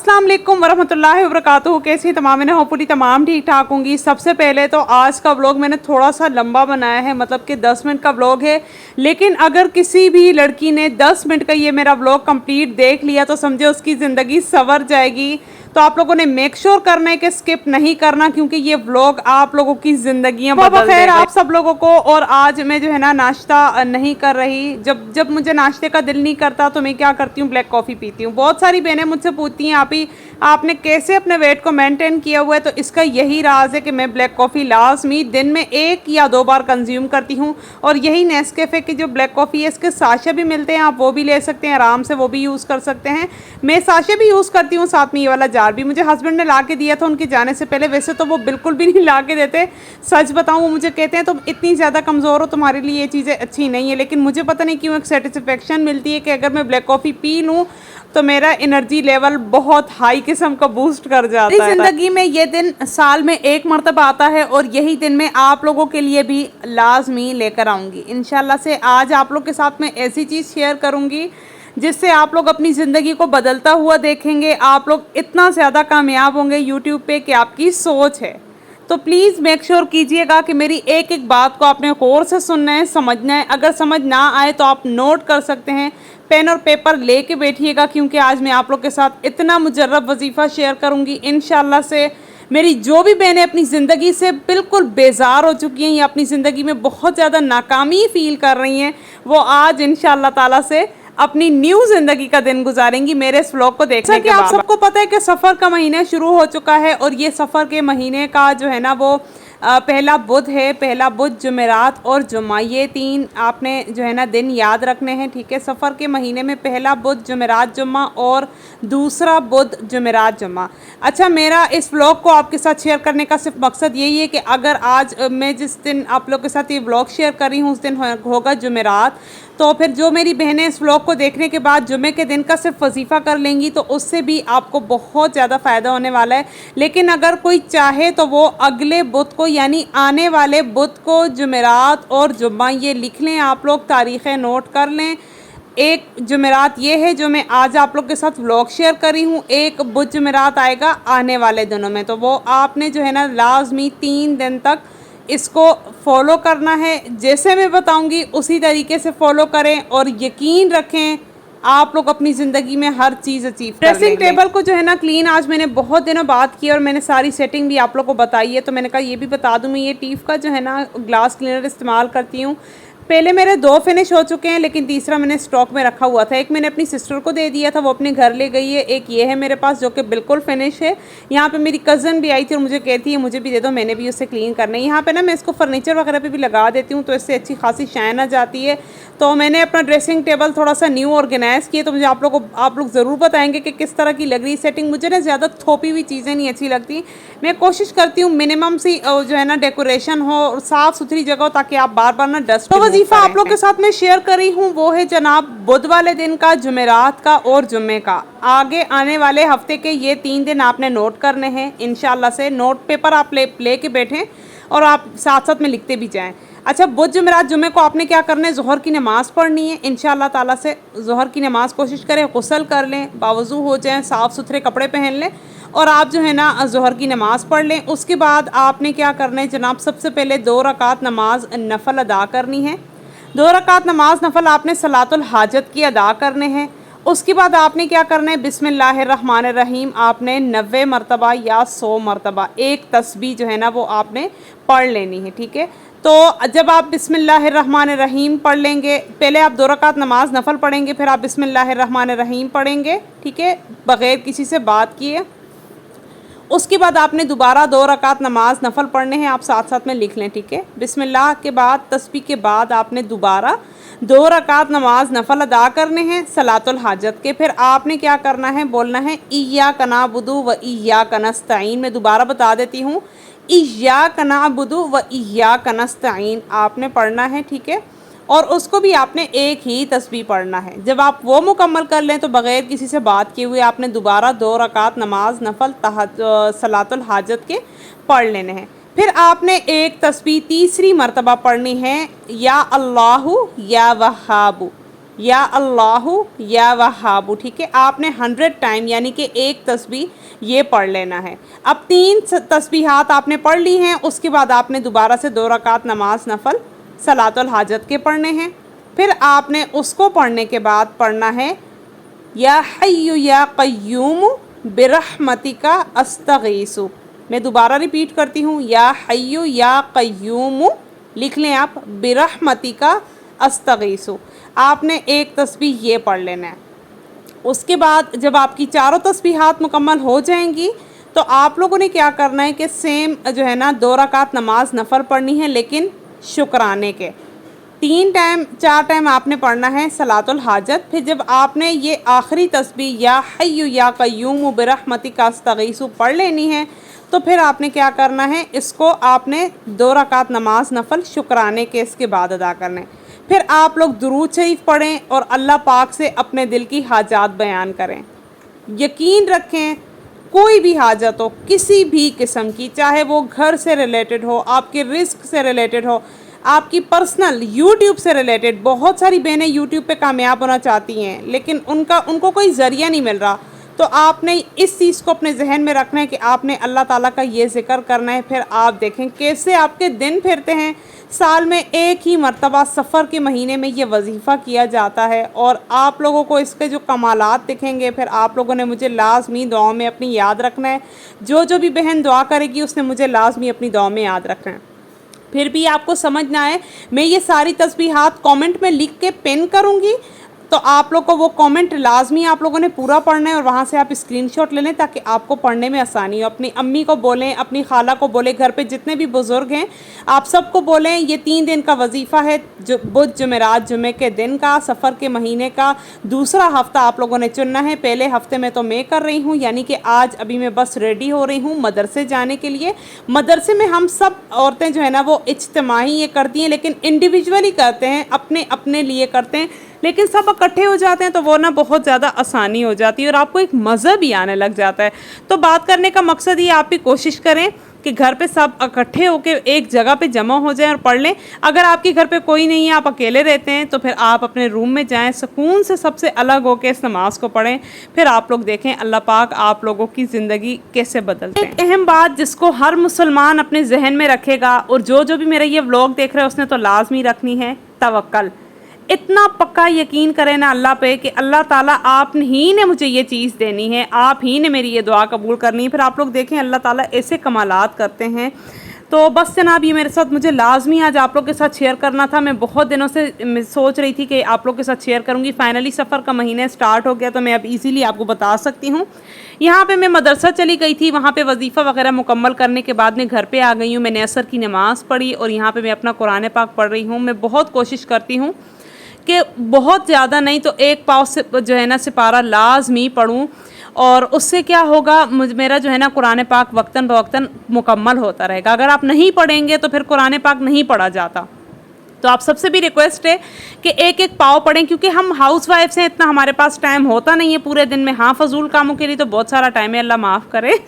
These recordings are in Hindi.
अस्सलाम वालेकुम वरहमतुल्लाहि वबरकातुहू। कैसी तमाम ने होपफुली तमाम ठीक ठाक होंगी। सबसे पहले तो आज का व्लॉग मैंने थोड़ा सा लंबा बनाया है, मतलब कि 10 मिनट का व्लॉग है, लेकिन अगर किसी भी लड़की ने 10 मिनट का ये मेरा व्लॉग कंप्लीट देख लिया तो समझे उसकी ज़िंदगी संवर जाएगी। तो आप लोगों ने मेक श्योर करना है कि स्किप नहीं करना, क्योंकि ये व्लॉग आप लोगों की ज़िंदगियां बदल देगा। आप सब लोगों को। और आज मैं जो है ना नाश्ता नहीं कर रही। जब मुझे नाश्ते का दिल नहीं करता तो मैं क्या करती हूँ, ब्लैक कॉफ़ी पीती हूँ। बहुत सारी बहनें मुझसे पूछती हैं आपने कैसे अपने वेट को मेंटेन किया हुआ है। तो इसका यही राज है कि मैं ब्लैक कॉफ़ी लाजमी दिन में 1 या 2 बार कंज्यूम करती हूँ। और यही नेस्कैफ़े की जो ब्लैक कॉफ़ी है इसके साशे भी मिलते हैं, आप वो भी ले सकते हैं आराम से, वो भी यूज़ कर सकते हैं। मैं साशे भी यूज़ करती हूँ, साथ में ये वाला जार भी मुझे हस्बैंड ने ला के दिया था उनके जाने से पहले। वैसे तो वो बिल्कुल भी नहीं ला के देते, सच बताऊँ। वो मुझे कहते हैं तुम इतनी ज़्यादा कमज़ोर हो, तुम्हारे लिए ये चीज़ें अच्छी नहीं है, लेकिन मुझे पता नहीं क्यों एक सेटिस्फेक्शन मिलती है कि अगर मैं ब्लैक कॉफ़ी पी लूँ तो मेरा एनर्जी लेवल बहुत हाई किस्म का बूस्ट कर जाता है। ज़िंदगी में ये दिन साल में 1 मरतबा आता है और यही दिन मैं आप लोगों के लिए भी लाजमी लेकर आऊँगी इंशाल्लाह से। आज आप लोग के साथ मैं ऐसी चीज़ शेयर करूँगी जिससे आप लोग अपनी ज़िंदगी को बदलता हुआ देखेंगे। आप लोग इतना ज़्यादा कामयाब होंगे यूट्यूब पे कि आपकी सोच है। तो प्लीज़ मेक श्योर कीजिएगा कि मेरी एक एक बात को आपने गौर से सुनना है, समझना है। अगर समझ ना आए तो आप नोट कर सकते हैं, पेन और पेपर लेके बैठिएगा, क्योंकि आज मैं आप लोग के साथ इतना मुजर्रब वजीफ़ा शेयर करूँगी इंशाल्लाह से। मेरी जो भी बहनें अपनी ज़िंदगी से बिल्कुल बेजार हो चुकी हैं या अपनी ज़िंदगी में बहुत ज़्यादा नाकामी फ़ील कर रही हैं, वो आज इंशाल्लाह ताला से अपनी न्यू जिंदगी का दिन गुजारेंगी मेरे इस व्लॉग को देखने के बाद। आप सबको पता है कि सफ़र का महीना शुरू हो चुका है और ये सफ़र के महीने का जो है ना वो पहला बुध है। पहला बुध, जुमेरात और जुम्मा, ये 3 आपने जो है ना दिन याद रखने हैं, ठीक है। सफ़र के महीने में पहला बुध, जुमेरात, जुम्मा और दूसरा बुध, जुमेरात, जुम्मा। अच्छा, मेरा इस व्लॉग को आपके साथ शेयर करने का सिर्फ मकसद यही है कि अगर आज मैं जिस दिन आप लोग के साथ ये व्लॉग शेयर कर रही हूँ उस दिन होगा जुमेरात, तो फिर जो मेरी बहनें इस व्लॉग को देखने के बाद जुमे के दिन का सिर्फ वजीफ़ा कर लेंगी तो उससे भी आपको बहुत ज़्यादा फ़ायदा होने वाला है। लेकिन अगर कोई चाहे तो वो अगले बुध को यानी आने वाले बुध को जुमेरात और जुम्मा ये लिख लें, आप लोग तारीख़ें नोट कर लें। एक जुमेरात ये है जो मैं आज आप लोग के साथ व्लॉग शेयर कर रही हूँ, एक बुध जुमेरात आएगा आने वाले दिनों में, तो वो आपने जो है ना लाजमी 3 दिन तक इसको फॉलो करना है। जैसे मैं बताऊंगी उसी तरीके से फॉलो करें और यकीन रखें आप लोग अपनी ज़िंदगी में हर चीज़ अचीव कर लेंगे। ड्रेसिंग टेबल को जो है ना क्लीन आज मैंने बहुत दिनों बाद किया और मैंने सारी सेटिंग भी आप लोग को बताई है, तो मैंने कहा ये भी बता दूँ। मैं ये टीफ का जो है ना ग्लास क्लीनर इस्तेमाल करती हूँ। पहले मेरे 2 फिनिश हो चुके हैं, लेकिन तीसरा मैंने स्टॉक में रखा हुआ था। एक मैंने अपनी सिस्टर को दे दिया था, वो अपने घर ले गई है। एक ये है मेरे पास जो कि बिल्कुल फिनिश है। यहाँ पे मेरी कज़न भी आई थी और मुझे कहती है मुझे भी दे दो, मैंने भी उससे क्लीन करना है। यहाँ पे ना मैं इसको फर्नीचर वगैरह पे भी लगा देती हूँ तो इससे अच्छी खासी शाइन आ जाती है। तो मैंने अपना ड्रेसिंग टेबल थोड़ा सा न्यू ऑर्गेनाइज़ किया, तो मुझे आप लोग ज़रूर बताएंगे कि किस तरह की लग रही सेटिंग। मुझे ना ज़्यादा थोपी हुई चीज़ें नहीं अच्छी लगती, मैं कोशिश करती हूँ मिनिमम सी जो है ना डेकोरेशन हो और साफ़ सुथरी जगह हो, ताकि आप बार बार ना डस्ट। तो वजीफ़ा आप लोग के साथ मैं शेयर कर रही हूँ वो है जनाब बुध वाले दिन का, जुमेरात का और जुम्मे का। आगे आने वाले हफ्ते के ये 3 दिन आपने नोट करने हैं इंशाल्लाह से। नोट पेपर आप ले के बैठें और आप साथ साथ में लिखते भी जाएं। अच्छा, बुध जुमेरात जुम्मे को आपने क्या करना है, ज़ोहर की नमाज़ पढ़नी है इंशाल्लाह ताला से। ज़ोहर की नमाज़ कोशिश करें गुस्ल कर लें, बावज़ू हो जाएं, साफ़ सुथरे कपड़े पहन लें और आप जो है ना ज़ोहर की नमाज़ पढ़ लें। उसके बाद आपने क्या करना है जनाब, सबसे पहले 2 रकात नमाज नफल अदा करनी है। 2 रकात नमाज नफल आपने सलातुल हाजत की अदा करने हैं। उसके बाद आपने क्या करना है, बिस्मिल्लाहिर्रहमानिर्रहीम आपने 90 मरतबा या 100 मरतबा एक तस्बीह जो है ना वो आपने पढ़ लेनी है, ठीक है। तो जब आप बिस्मिल्लाहिर्रहमानिर्रहीम पढ़ लेंगे, पहले आप 2 रकात नमाज नफल पढ़ेंगे, फिर आप बिस्मिल्लाहिर्रहमानिर्रहीम पढ़ेंगे, ठीक है, बग़ैर किसी से बात किए। उसके बाद आपने दोबारा 2 रकात नमाज नफल पढ़ने हैं, आप साथ साथ में लिख लें, ठीक है। बिस्मिल्लाह के बाद तस्बीह के बाद आपने दोबारा 2 रकात नमाज नफल अदा करने हैं सलातुल हाजत के। फिर आपने क्या करना है, बोलना है इय्याका नअबुदु व इय्याका नस्तईन। मैं दोबारा बता देती हूँ, इय्याका नअबुदु व इय्याका नस्तईन आपने पढ़ना है, ठीक है। और उसको भी आपने एक ही तस्बीह पढ़ना है। जब आप वो मुकम्मल कर लें तो बग़ैर किसी से बात किए हुए आपने दोबारा 2 रकात नमाज नफल सलातुल हाजत के पढ़ लेने हैं। फिर आपने एक तस्बीह तीसरी मरतबा पढ़नी है, या अल्लाहु या वहाबु। या अल्लाहु या वहाबु, ठीक है। आपने 100 टाइम यानी कि एक तस्बीह ये पढ़ लेना है। अब 3 तस्बीहात आपने पढ़ ली हैं, उसके बाद आपने दोबारा से 2 रकात नमाज नफल सलातुल हाजत के पढ़ने हैं। फिर आपने उसको पढ़ने के बाद पढ़ना है या हय्यु या क़य्यूम बिरहमतिका अस्तगीसु। मैं दोबारा रिपीट करती हूँ, या हय्यु या क़य्यूम लिख लें आप, बिरहमतिका अस्तगीसु। आपने एक तस्बीह ये पढ़ लेना है। उसके बाद जब आपकी चारों तस्बीहात मुकम्मल हो जाएंगी तो आप लोगों ने क्या करना है कि सेम जो है ना 2 रकात नमाज नफल पढ़नी है, लेकिन शुक्राने के 3 टाइम 4 टाइम आपने पढ़ना है सलातुल हाजत। फिर जब आपने ये आखिरी तस्बीह या हय्यु या क़य्यूम बिरहमतिका अस्तगीसु पढ़ लेनी है तो फिर आपने क्या करना है, इसको आपने 2 रकात नमाज नफल शुक्राने के इसके बाद अदा करने। फिर आप लोग दुरूद शरीफ पढ़ें और अल्लाह पाक से अपने दिल की हाजात बयान करें। यकीन रखें, कोई भी हाजत हो किसी भी किस्म की, चाहे वो घर से रिलेटेड हो, आपके रिस्क से रिलेटेड हो, आपकी पर्सनल यूट्यूब से रिलेटेड। बहुत सारी बहनें यूट्यूब पे कामयाब होना चाहती हैं लेकिन उनको कोई ज़रिया नहीं मिल रहा, तो आपने इस चीज़ को अपने जहन में रखना है कि आपने अल्लाह ताला का ये ज़िक्र करना है। फिर आप देखें कैसे आपके दिन फिरते हैं। साल में एक ही मर्तबा सफ़र के महीने में ये वजीफ़ा किया जाता है और आप लोगों को इसके जो कमालात दिखेंगे। फिर आप लोगों ने मुझे लाजमी दुआ में अपनी याद रखना है। जो भी बहन दुआ करेगी उसने मुझे लाजमी अपनी दुआ में याद रखना है। फिर भी आपको समझ ना आए, मैं ये सारी तस्बीहात कमेंट में लिख के पिन करूँगी, तो आप लोग को वो कमेंट लाजमी आप लोगों ने पूरा पढ़ना है और वहाँ से आप स्क्रीनशॉट ले लें ताकि आपको पढ़ने में आसानी हो। अपनी अम्मी को बोलें, अपनी खाला को बोलें, घर पे जितने भी बुज़ुर्ग हैं आप सबको बोलें। ये 3 दिन का वजीफ़ा है, जो बुध जुमेरात जुमे के दिन का, सफ़र के महीने का दूसरा हफ़्ता आप लोगों ने चुनना है। पहले हफ़्ते में तो मैं कर रही हूँ, यानी कि आज अभी मैं बस रेडी हो रही हूँ मदरसे जाने के लिए। मदरसे में हम सब औरतें जो है ना वो इज्तिमाही ये करती हैं, लेकिन इंडिविजुअली करते हैं, अपने अपने लिए करते हैं, लेकिन सब इकट्ठे हो जाते हैं तो वो ना बहुत ज़्यादा आसानी हो जाती है और आपको एक मज़ा भी आने लग जाता है। तो बात करने का मकसद ये, आप भी कोशिश करें कि घर पे सब इकट्ठे होकर एक जगह पे जमा हो जाएं और पढ़ लें। अगर आपके घर पे कोई नहीं है, आप अकेले रहते हैं, तो फिर आप अपने रूम में जाएं, सुकून से सबसे अलग होकर इस नमाज को पढ़ें। फिर आप लोग देखें अल्लाह पाक आप लोगों की ज़िंदगी कैसे बदलते हैं। एक अहम बात जिसको हर मुसलमान अपने जहन में रखेगा और जो भी मेरा ये व्लॉग देख रहे हैं उसने तो लाजमी रखनी है, तवक्कल। इतना पक्का यकीन करें ना अल्लाह पे कि अल्लाह ताला आप ही ने मुझे ये चीज़ देनी है, आप ही ने मेरी ये दुआ कबूल करनी है। फिर आप लोग देखें अल्लाह ताला ऐसे कमालात करते हैं। तो बस जनाब ये मेरे साथ मुझे लाजमी आज आप लोग के साथ शेयर करना था। मैं बहुत दिनों से सोच रही थी कि आप लोग के साथ शेयर करूंगी। फाइनली सफ़र का महीना स्टार्ट हो गया तो मैं अब इजीली आपको बता सकती हूँ। यहाँ पे मैं मदरसा चली गई थी, वहाँ पे वजीफ़ा वगैरह मुकम्मल करने के बाद मैं घर पे आ गई हूँ। मैंने असर की नमाज़ पढ़ी और यहाँ पर मैं अपना कुरान पाक पढ़ रही हूँ। मैं बहुत कोशिश करती हूँ कि बहुत ज़्यादा नहीं तो 1 पाव से जो है ना सिपारा लाजमी पढ़ूँ, और उससे क्या होगा मेरा जो है ना कुरान पाक वक्तन बवक्तन मुकम्मल होता रहेगा। अगर आप नहीं पढ़ेंगे तो फिर कुरान पाक नहीं पढ़ा जाता। तो आप सबसे भी रिक्वेस्ट है कि 1-1 पाव पढ़ें, क्योंकि हम हाउस वाइफ्स हैं, इतना हमारे पास टाइम होता नहीं है पूरे दिन में। हाँ, फजूल कामों के लिए तो बहुत सारा टाइम है, अल्लाह माफ़ करे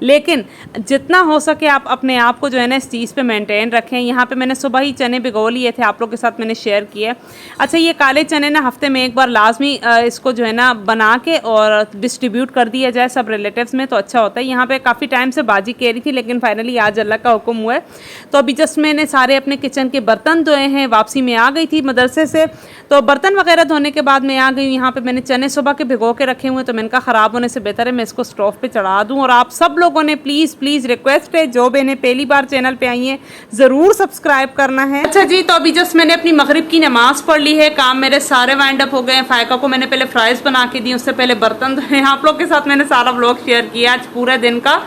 लेकिन जितना हो सके आप अपने आप को जो है ना इस चीज़ पे मेंटेन रखें। यहाँ पे मैंने सुबह ही चने भिगो लिए थे, आप लोग के साथ मैंने शेयर किए। अच्छा, ये काले चने ना हफ्ते में एक बार लाजमी इसको जो है ना बना के और डिस्ट्रीब्यूट कर दिया जाए सब रिलेटिव्स में, तो अच्छा होता है। यहाँ पे काफ़ी टाइम से बाजी कह रही थी लेकिन फाइनली आज अल्लाह का हुक्म हुआ है। तो अभी जस्ट मैंने सारे अपने किचन के बर्तन धोए हैं, वापसी में आ गई थी मदरसे से, तो बर्तन वगैरह धोने के बाद मैं आ गई। यहाँ पे मैंने चने सुबह के भिगो के रखे हुए, तो मैंने कहा ख़राब होने से बेहतर है मैं इसको स्टोव पे चढ़ा दूँ। और आप सब लोगों ने प्लीज़ रिक्वेस्ट है, जो बहनें पहली बार चैनल पे आई हैं ज़रूर सब्सक्राइब करना है। अच्छा जी, तो अभी जस्ट मैंने अपनी मगरिब की नमाज पढ़ ली है, काम मेरे सारे वाइंड अप हो गए हैं। फायका को मैंने पहले फ्राइज़ बना के दी, उससे पहले बर्तन धोए। आप लोग के साथ मैंने सारा व्लॉग शेयर किया आज पूरे दिन का।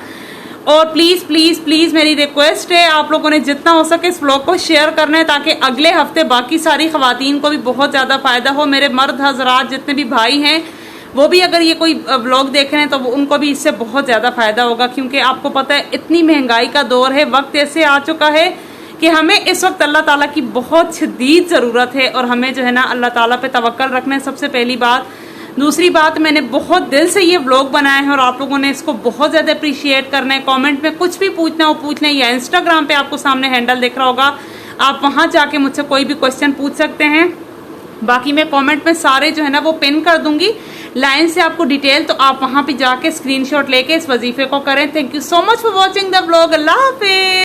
और प्लीज़ मेरी रिक्वेस्ट है, आप लोगों ने जितना हो सके इस व्लॉग को शेयर करना है ताकि अगले हफ्ते बाकी सारी ख़वातीन को भी बहुत ज़्यादा फ़ायदा हो। मेरे मर्द हजरात जितने भी भाई हैं वो भी अगर ये कोई व्लॉग देख रहे हैं तो उनको भी इससे बहुत ज़्यादा फ़ायदा होगा, क्योंकि आपको पता है इतनी महंगाई का दौर है, वक्त ऐसे आ चुका है कि हमें इस वक्त अल्लाह ताला की बहुत शदीद ज़रूरत है और हमें जो है ना अल्लाह ताला पे तवक्कल रखना है, सबसे पहली बात। दूसरी बात, मैंने बहुत दिल से ये व्लॉग बनाया है और आप लोगों ने इसको बहुत ज़्यादा अप्रिशिएट करना है। कमेंट में कुछ भी पूछना हो पूछ लें, या इंस्टाग्राम पे आपको सामने हैंडल दिख रहा होगा, आप वहाँ जाके मुझसे कोई भी क्वेश्चन पूछ सकते हैं। बाकी मैं कमेंट में सारे जो है ना वो पिन कर दूंगी लाइन से आपको डिटेल, तो आप वहां पे जाके स्क्रीनशॉट लेके इस वजीफे को करें। Thank you so much for watching the vlog. Allah Hafiz.